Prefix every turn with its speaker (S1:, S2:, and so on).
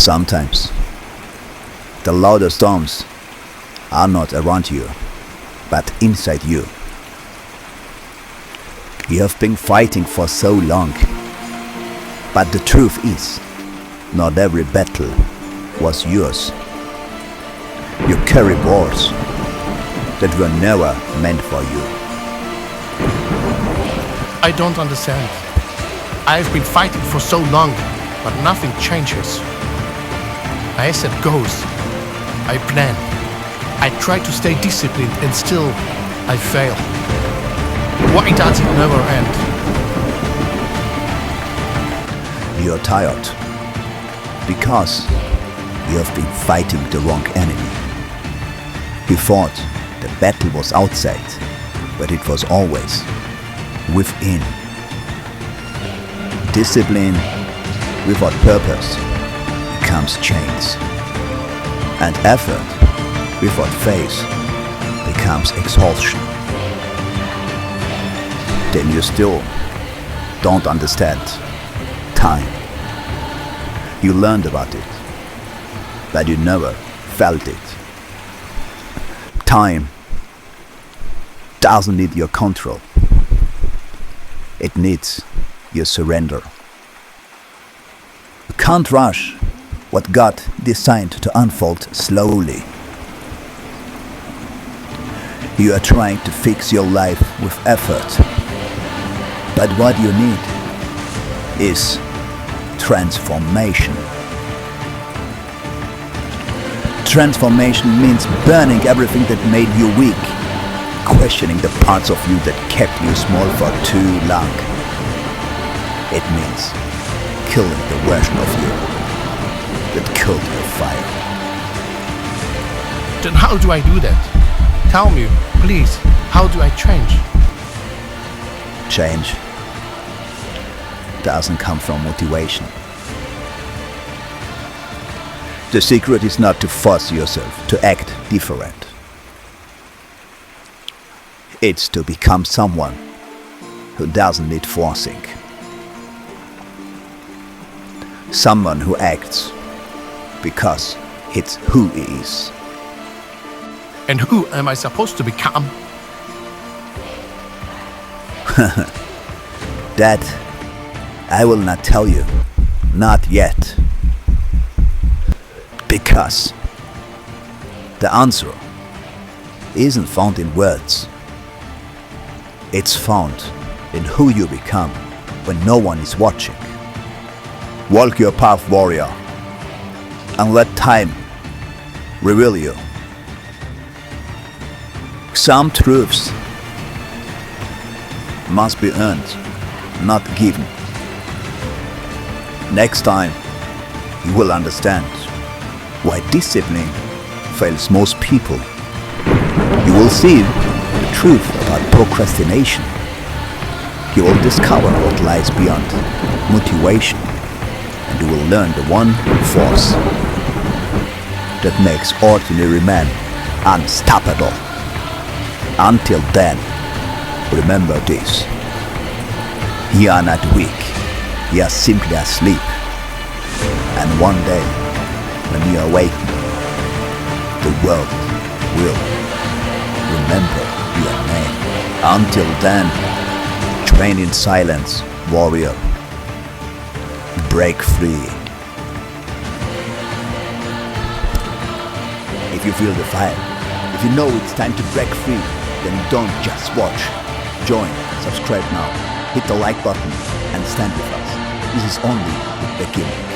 S1: Sometimes the louder storms are not around you, but inside you. You have been fighting for so long, but the truth is, not every battle was yours. You carry wars that were never meant for you.
S2: I don't understand. I've been fighting for so long, but nothing changes. I set goals. I plan. I try to stay disciplined and still I fail. Why does it never end?
S1: You're tired because you have been fighting the wrong enemy. You thought the battle was outside, but it was always within. Discipline without purpose becomes chains, and effort without faith becomes exhaustion. Then you still don't understand time. You learned about it, but you never felt it. Time doesn't need your control. It needs your surrender. You can't rush what God designed to unfold slowly. You are trying to fix your life with effort, but what you need is transformation. Transformation means burning everything that made you weak, questioning the parts of you that kept you small for too long. It means killing the version of you that killed your fire.
S2: Then how do I do that? Tell me, please, how do I change?
S1: Change doesn't come from motivation. The secret is not to force yourself to act different. It's to become someone who doesn't need forcing. Someone who acts because it's who he is.
S2: And who am I supposed to become?
S1: That I will not tell you, not yet. Because the answer isn't found in words. It's found in who you become when no one is watching. Walk your path, warrior, and let time reveal you. Some truths must be earned, not given. Next time, you will understand why discipline fails most people. You will see the truth about procrastination. You will discover what lies beyond motivation, and you will learn the one force that makes ordinary men unstoppable. Until then, remember this. You are not weak, you are simply asleep. And one day, when you awaken, the world will remember your name. Until then, train in silence, warrior. Break free. If you feel the fire, if you know it's time to break free, then don't just watch. Join, subscribe now, hit the like button and stand with us. This is only the beginning.